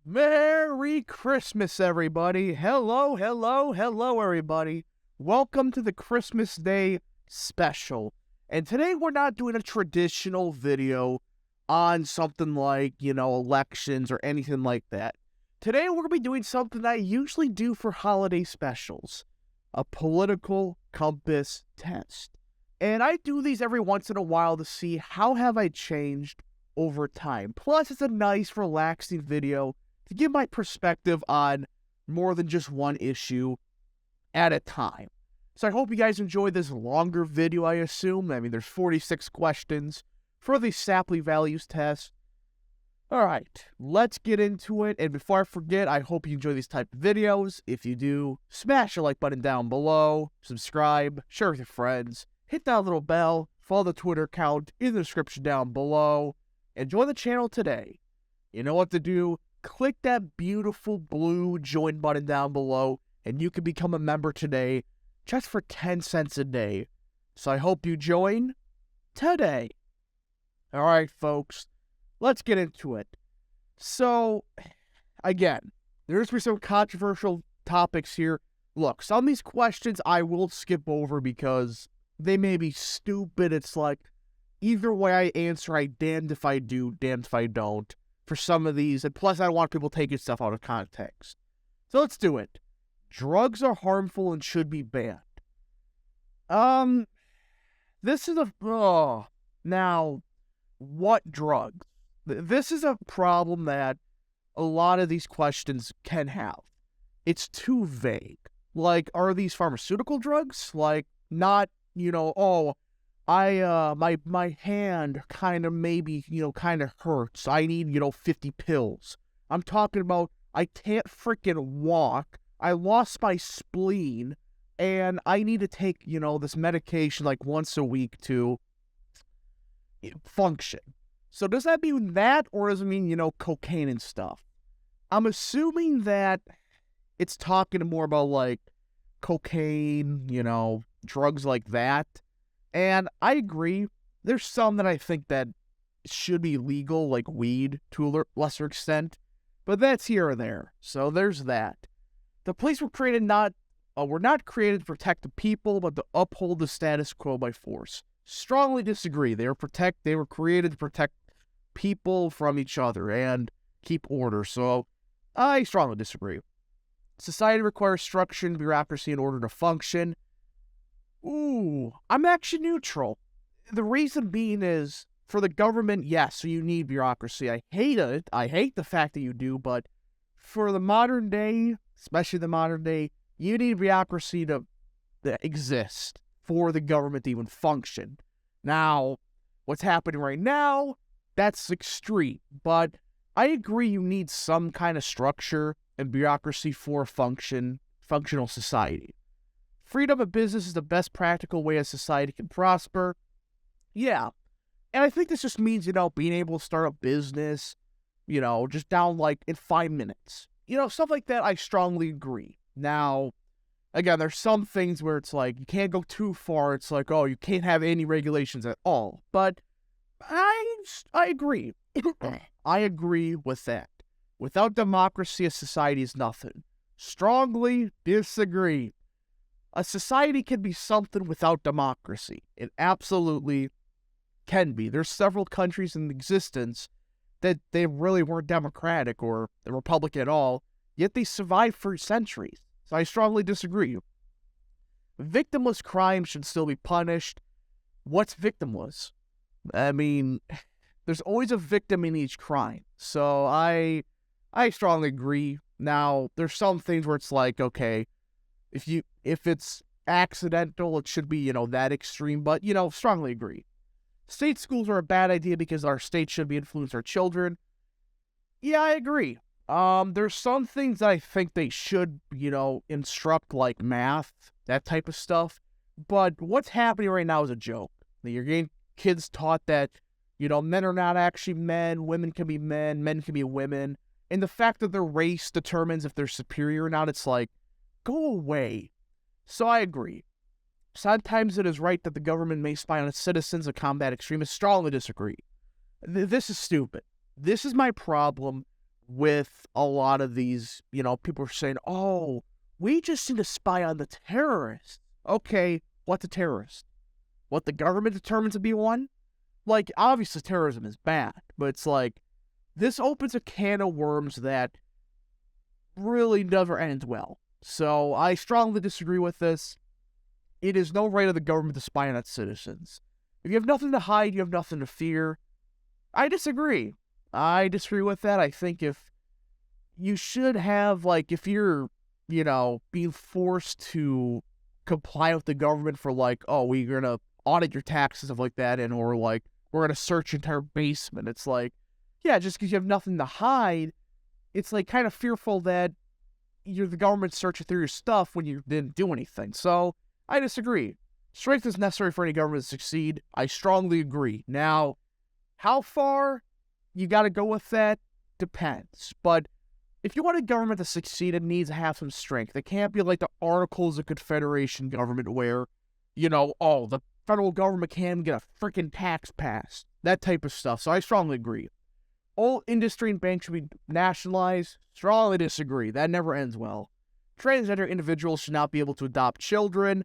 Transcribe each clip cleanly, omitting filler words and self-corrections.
Merry Christmas, everybody. Hello, hello, hello, everybody. Welcome to the Christmas Day special. And today we're not doing a traditional video on something like, elections or anything like that. Today we're going to be doing something I usually do for holiday specials, a political compass test. And I do these every once in a while to see how have I changed over time. Plus, it's a nice, relaxing video to give my perspective on more than just one issue at a time. So I hope you guys enjoy this longer video, I assume. There's 46 questions for the Shapley Values test. Alright, let's get into it. And before I forget, I hope you enjoy these type of videos. If you do, smash the like button down below, subscribe, share with your friends, hit that little bell, follow the Twitter account in the description down below, and join the channel today. You know what to do. Click that beautiful blue join button down below, and you can become a member today just for 10 cents a day. So I hope you join today. Alright, folks, let's get into it. So, again, there's some controversial topics here. Look, some of these questions I will skip over because they may be stupid. It's like, either way I answer, I damned if I do, damned if I don't. For some of these, and plus I don't want people taking stuff out of context. So let's do it. Drugs are harmful and should be banned. This is now, what drugs? This is a problem that a lot of these questions can have. It's too vague. Like, are these pharmaceutical drugs? Like, not, my hand kind of maybe, kind of hurts. I need, 50 pills. I'm talking about I can't freaking walk. I lost my spleen, and I need to take, this medication like once a week to function. So does that mean that, or does it mean, cocaine and stuff? I'm assuming that it's talking more about, like, cocaine, drugs like that. And I agree, there's some that I think that should be legal, like weed, to a lesser extent, but that's here and there, so there's that. The police were not created to protect the people, but to uphold the status quo by force. Strongly disagree. They were created to protect people from each other and keep order, so I strongly disagree. Society requires structure and bureaucracy in order to function. Ooh, I'm actually neutral. The reason being is, for the government, yes, so you need bureaucracy. I hate it. I hate the fact that you do, but for the modern day, especially the modern day, you need bureaucracy to exist for the government to even function. Now, what's happening right now, that's extreme, but I agree you need some kind of structure and bureaucracy for a functional society. Freedom of business is the best practical way a society can prosper. Yeah. And I think this just means, being able to start a business, just down like in 5 minutes. Stuff like that, I strongly agree. Now, again, there's some things where it's like, you can't go too far. It's like, oh, you can't have any regulations at all. But I agree. I agree with that. Without democracy, a society is nothing. Strongly disagree. A society can be something without democracy. It absolutely can be. There's several countries in existence that they really weren't democratic or a republic at all, yet they survived for centuries. So I strongly disagree. Victimless crime should still be punished. What's victimless? There's always a victim in each crime. So I strongly agree. Now, there's some things where it's like, okay, if it's accidental, it should be, that extreme, but, strongly agree. State schools are a bad idea because our state should be influencing our children. Yeah, I agree. There's some things that I think they should, instruct, like math, that type of stuff, but what's happening right now is a joke. You're getting kids taught that, men are not actually men, women can be men can be women, and the fact that their race determines if they're superior or not, it's like, go away. So I agree. Sometimes it is right that the government may spy on its citizens and combat extremists. Strongly disagree. This is stupid. This is my problem with a lot of these, people are saying, oh, we just need to spy on the terrorists. Okay, what's a terrorist? What the government determined to be one? Like, obviously terrorism is bad, but it's like, this opens a can of worms that really never ends well. So I strongly disagree with this. It is no right of the government to spy on its citizens. If you have nothing to hide, you have nothing to fear. I disagree. I disagree with that. I think if you should have, like, if you're, being forced to comply with the government for, like, oh, we're going to audit your taxes, stuff like that, and or, like, we're going to search your entire basement. It's like, yeah, just because you have nothing to hide, it's, like, kind of fearful that the government searching through your stuff when you didn't do anything. So, I disagree. Strength is necessary for any government to succeed. I strongly agree. Now, how far you got to go with that depends. But if you want a government to succeed, it needs to have some strength. It can't be like the Articles of Confederation government where, oh, the federal government can't get a freaking tax passed. That type of stuff. So I strongly agree. All industry and banks should be nationalized. Strongly disagree. That never ends well. Transgender individuals should not be able to adopt children.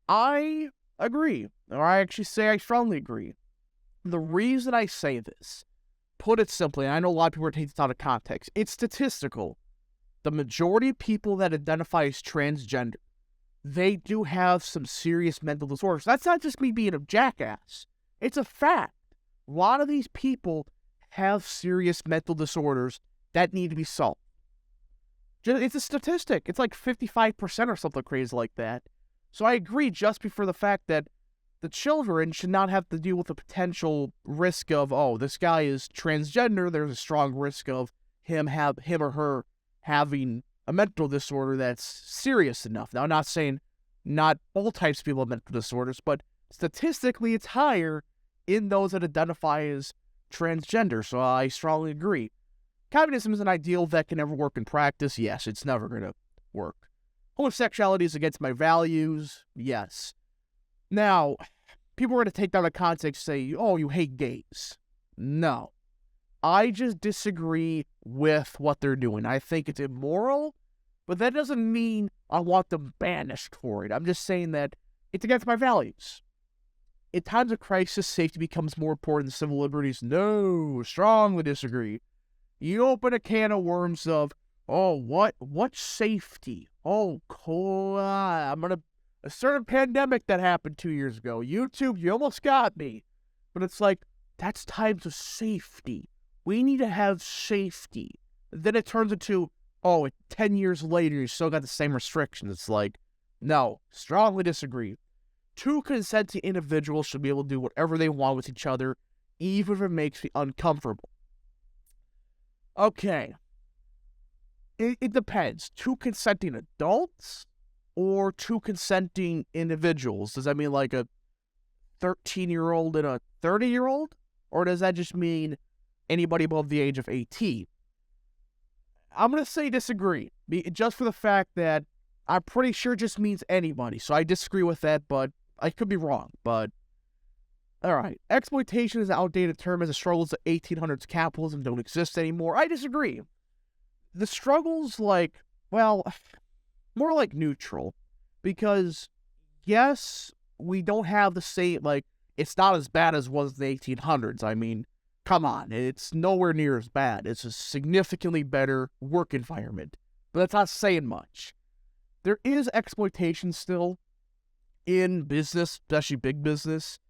I agree. Or I actually say I strongly agree. The reason I say this, put it simply, and I know a lot of people are taking this out of context, it's statistical. The majority of people that identify as transgender, they do have some serious mental disorders. That's not just me being a jackass. It's a fact. A lot of these people have serious mental disorders that need to be solved. It's a statistic. It's like 55% or something crazy like that. So I agree just before the fact that the children should not have to deal with the potential risk of, oh, this guy is transgender. There's a strong risk of him or her having a mental disorder that's serious enough. Now, I'm not saying not all types of people have mental disorders, but statistically it's higher in those that identify as transgender. So I strongly agree. Communism is an ideal that can never work in practice. Yes, it's never going to work. Homosexuality is against my values. Yes. Now, people are going to take that out of context and say, oh, you hate gays. No. I just disagree with what they're doing. I think it's immoral, but that doesn't mean I want them banished for it. I'm just saying that it's against my values. In times of crisis, safety becomes more important than civil liberties. No, strongly disagree. You open a can of worms of, oh, what safety? Oh, cool. A certain pandemic that happened 2 years ago. YouTube, you almost got me. But it's like, that's times of safety. We need to have safety. Then it turns into, 10 years later, you still got the same restrictions. It's like, no, strongly disagree. Two consenting individuals should be able to do whatever they want with each other, even if it makes me uncomfortable. Okay. It depends. Two consenting adults or two consenting individuals? Does that mean like a 13-year-old and a 30-year-old? Or does that just mean anybody above the age of 18? I'm going to say disagree. Just for the fact that I'm pretty sure it just means anybody. So I disagree with that, but I could be wrong. But, alright. Exploitation is an outdated term as the struggles of 1800s capitalism don't exist anymore. I disagree. The struggles, more like neutral. Because, yes, we don't have the same, it's not as bad as it was in the 1800s. I mean, come on, it's nowhere near as bad. It's a significantly better work environment. But that's not saying much. There is exploitation still in business, especially big business.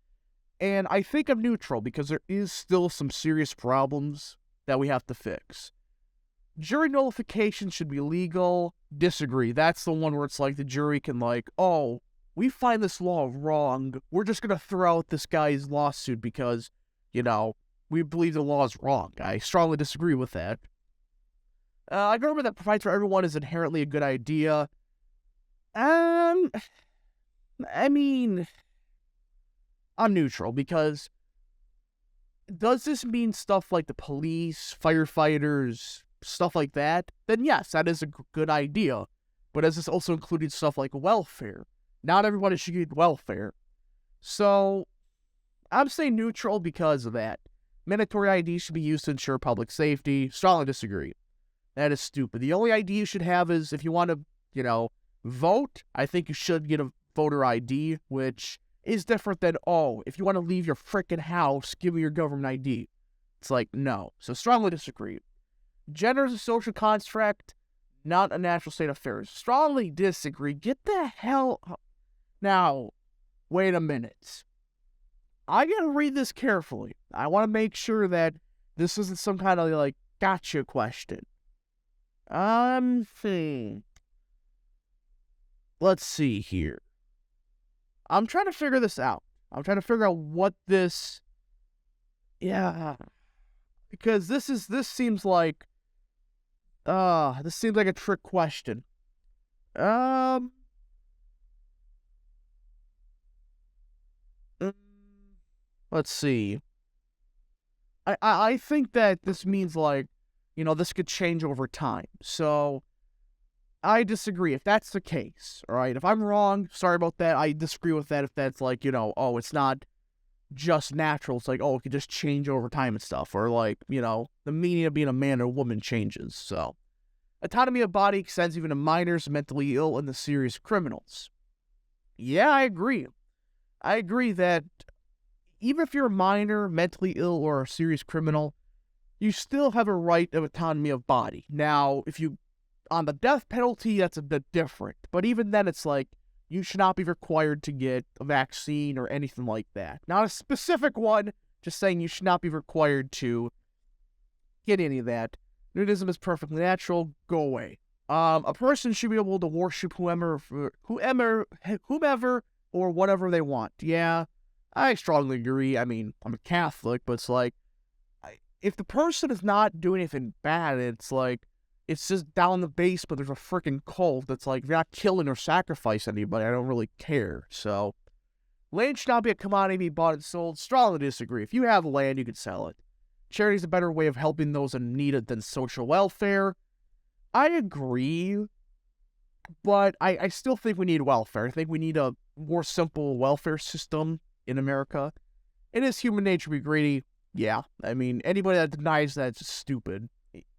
And I think I'm neutral because there is still some serious problems that we have to fix. Jury nullification should be legal. Disagree. That's the one where it's like the jury can we find this law wrong. We're just going to throw out this guy's lawsuit because, we believe the law is wrong. I strongly disagree with that. A government that provides for everyone is inherently a good idea. I'm neutral because does this mean stuff like the police, firefighters, stuff like that? Then yes, that is a good idea. But has this also included stuff like welfare? Not everybody should get welfare. So, I'm saying neutral because of that. Mandatory ID should be used to ensure public safety. Strongly disagree. That is stupid. The only ID you should have is if you want to, vote, I think you should get a voter ID, which is different than, if you want to leave your frickin' house, give me your government ID. It's like, no. So strongly disagree. Gender is a social construct, not a natural state of affairs. Strongly disagree. Get the hell... Now, wait a minute. I gotta read this carefully. I want to make sure that this isn't some kind of, gotcha question. Let's see here. I'm trying to figure this out. I'm trying to figure out what this... Yeah. Because this seems like... this seems like a trick question. Let's see. I think that this means, this could change over time. So, I disagree if that's the case, alright? If I'm wrong, sorry about that. I disagree with that if that's it's not just natural. It's like, it could just change over time and stuff. Or the meaning of being a man or woman changes. So, autonomy of body extends even to minors, mentally ill, and the serious criminals. Yeah, I agree. I agree that even if you're a minor, mentally ill, or a serious criminal, you still have a right of autonomy of body. Now, if you, on the death penalty, that's a bit different. But even then, it's like, you should not be required to get a vaccine or anything like that. Not a specific one, just saying you should not be required to get any of that. Nudism is perfectly natural, go away. A person should be able to worship whomever or whatever they want. Yeah, I strongly agree. I mean, I'm a Catholic, but it's like, if the person is not doing anything bad, it's like, it's just down the base, but there's a freaking cult that's like, if you're not killing or sacrifice anybody, I don't really care. So, land should not be a commodity to be bought and sold. Strongly disagree. If you have land, you can sell it. Charity is a better way of helping those in need than social welfare. I agree, but I still think we need welfare. I think we need a more simple welfare system in America. It is human nature to be greedy. Yeah, I mean, anybody that denies that is stupid.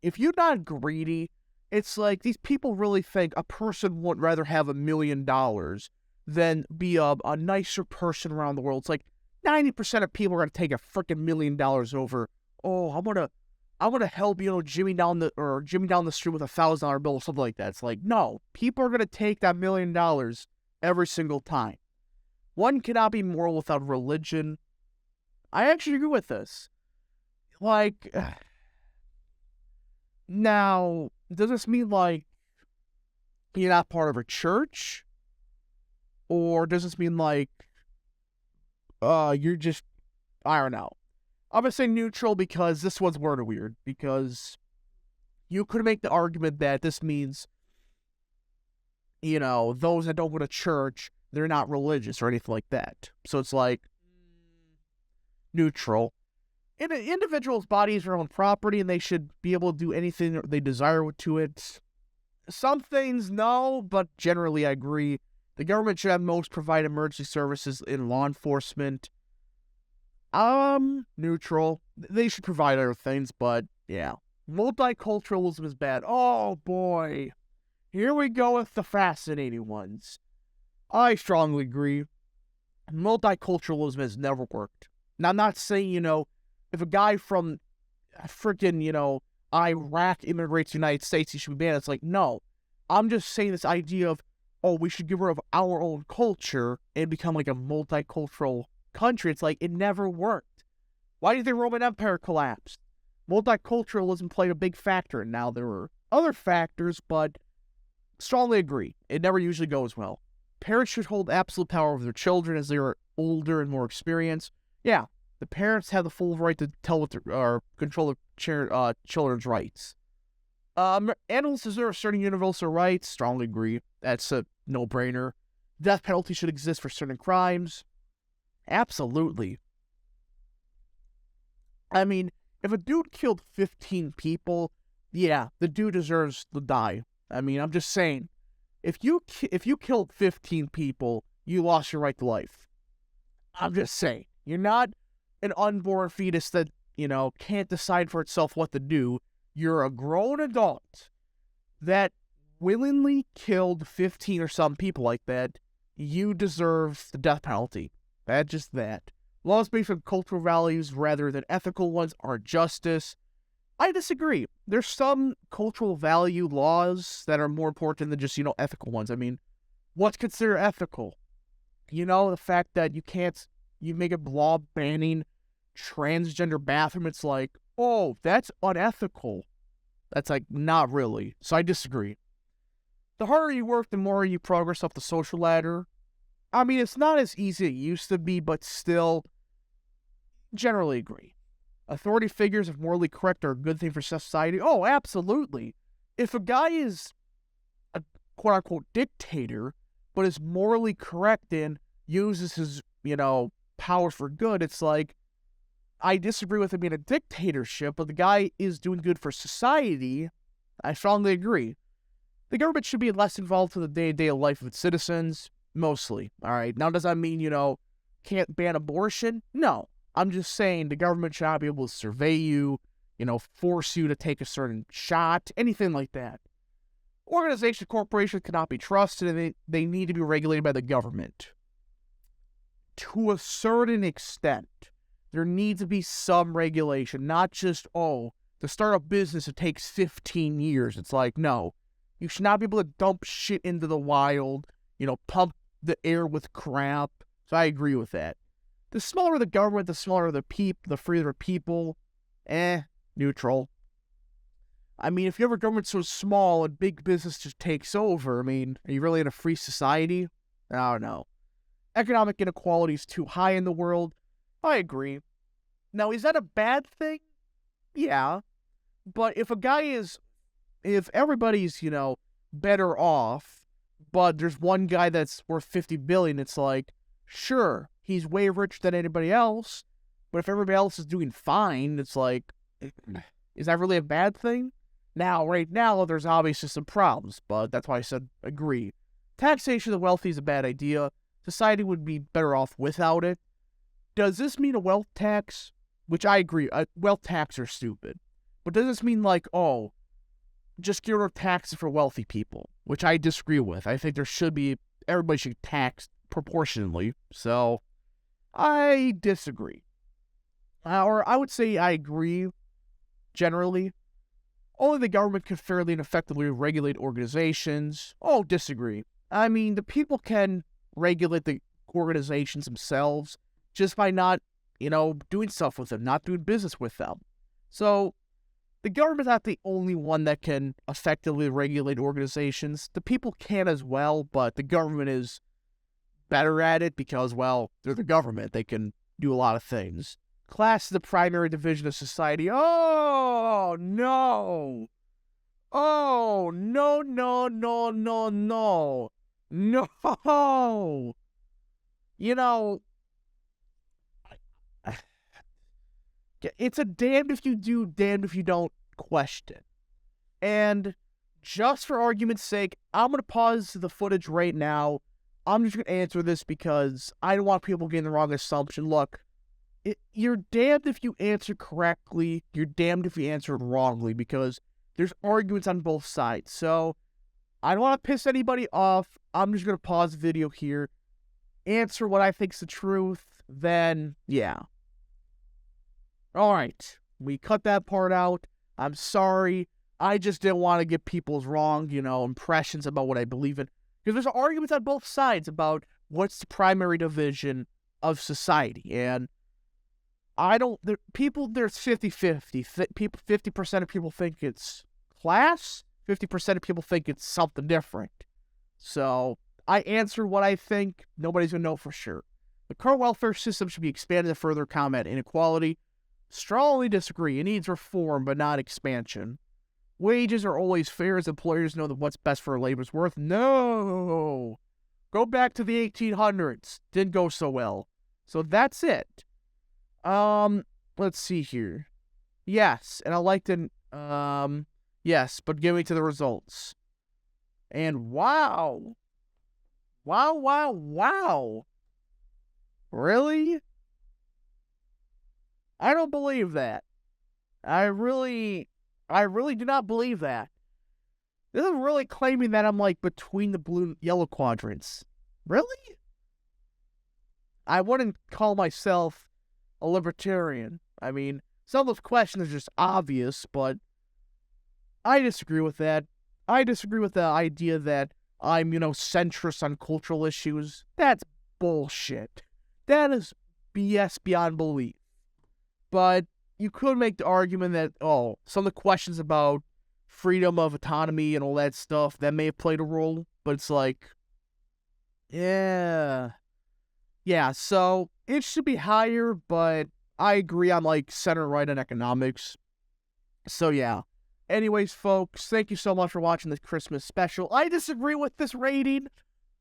If you're not greedy, it's like these people really think a person would rather have $1 million than be a nicer person around the world. It's like 90% of people are going to take a freaking $1 million over, I'm gonna help, Jimmy down the street with $1,000 bill or something like that. It's like, no, people are gonna take that $1 million every single time. One cannot be moral without religion. I actually agree with this. Now, does this mean you're not part of a church? Or does this mean you're just, I don't know. I'm going to say neutral because this one's worded weird. Because you could make the argument that this means, those that don't go to church, they're not religious or anything like that. So it's neutral. An individual's body is their own property and they should be able to do anything they desire to it. Some things, no, but generally I agree. The government should at most provide emergency services in law enforcement. Neutral. They should provide other things, but yeah. Multiculturalism is bad. Oh boy. Here we go with the fascinating ones. I strongly agree. Multiculturalism has never worked. Now, I'm not saying, if a guy from freaking, Iraq immigrates to the United States, he should be banned. It's like, no. I'm just saying this idea of, we should get rid of our own culture and become like a multicultural country. It's like, it never worked. Why do you think Roman Empire collapsed? Multiculturalism played a big factor, and now there were other factors, but strongly agree. It never usually goes well. Parents should hold absolute power over their children as they are older and more experienced. Yeah, the parents have the full right to tell or control their children's rights. Animals deserve certain universal rights. Strongly agree. That's a no-brainer. Death penalty should exist for certain crimes. Absolutely. I mean, if a dude killed 15 people, yeah, the dude deserves to die. I mean, I'm just saying, if you killed 15 people, you lost your right to life. I'm just saying, you're not an unborn fetus that can't decide for itself what to do. You're a grown adult that willingly killed 15 or some people like that. You deserve the death penalty. That's just that. Laws based on cultural values rather than ethical ones are justice. I disagree. There's some cultural value laws that are more important than just, ethical ones. I mean, what's considered ethical? The fact that you make a law banning transgender bathroom, it's like, oh, that's unethical. That's like, not really. So I disagree. The harder you work, the more you progress up the social ladder. I mean, it's not as easy as it used to be, but still, generally agree. Authority figures, if morally correct, are a good thing for society. Oh, absolutely. If a guy is a quote-unquote dictator, but is morally correct and uses his, power for good, it's like, I disagree with him being a dictatorship, but the guy is doing good for society. I strongly agree. The government should be less involved in the day-to-day life of its citizens, mostly. All right. Now, does that mean, can't ban abortion? No. I'm just saying the government should not be able to survey you, force you to take a certain shot, anything like that. Organizations, corporations cannot be trusted, and they need to be regulated by the government. To a certain extent, there needs to be some regulation, not just, to start a business, it takes 15 years. It's like, no. You should not be able to dump shit into the wild, pump the air with crap. So I agree with that. The smaller the government, the smaller the freer the people. Neutral. I mean, if you have a government so small and big business just takes over, I mean, are you really in a free society? I don't know. Economic inequality is too high in the world. I agree. Now, is that a bad thing? Yeah. But if everybody's, better off, but there's one guy that's worth $50 billion, it's like, sure, he's way richer than anybody else, but if everybody else is doing fine, it's like, is that really a bad thing? Now, right now, there's obviously some problems, but that's why I said agree. Taxation of the wealthy is a bad idea. Society would be better off without it. Does this mean a wealth tax? Which I agree, wealth taxes are stupid. But does this mean like, just get rid of taxes for wealthy people? Which I disagree with. I think everybody should tax proportionally. So, I disagree. Or I would say I agree, generally. Only the government can fairly and effectively regulate organizations. Disagree. I mean, the people can regulate the organizations themselves just by not, doing stuff with them, not doing business with them. So, the government's not the only one that can effectively regulate organizations. The people can as well, but the government is better at it because, well, they're the government. They can do a lot of things. Class is the primary division of society. Oh, no. Oh, no, no, no, no, no. No. It's a damned if you do, damned if you don't question. And just for argument's sake, I'm going to pause the footage right now. I'm just going to answer this because I don't want people getting the wrong assumption. Look, you're damned if you answer correctly. You're damned if you answer wrongly because there's arguments on both sides. So I don't want to piss anybody off. I'm just going to pause the video here, answer what I think's the truth, then, yeah. Alright, we cut that part out. I'm sorry. I just didn't want to get people's wrong, impressions about what I believe in. Because there's arguments on both sides about what's the primary division of society. And there's 50-50. 50% of people think it's class. 50% of people think it's something different. So, I answer what I think. Nobody's going to know for sure. The current welfare system should be expanded to further combat inequality. Strongly disagree. It needs reform, but not expansion. Wages are always fair as employers know that what's best for labor's worth. No! Go back to the 1800s. Didn't go so well. So that's it. Let's see here. Yes, and I like to, yes, but give me to the results. And wow. Wow. Really? I don't believe that. I really do not believe that. This is really claiming that I'm like between the blue and yellow quadrants. Really? I wouldn't call myself a libertarian. I mean, some of those questions are just obvious, but I disagree with that. I disagree with the idea that I'm, centrist on cultural issues. That's bullshit. That is BS beyond belief. But you could make the argument that, some of the questions about freedom of autonomy and all that stuff, that may have played a role, but it's like, yeah. Yeah, so it should be higher, but I agree I'm like center right on economics. So yeah. Anyways, folks, thank you so much for watching this Christmas special. I disagree with this rating,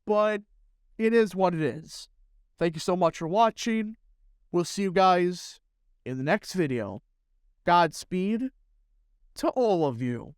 but it is what it is. Thank you so much for watching. We'll see you guys in the next video. Godspeed to all of you.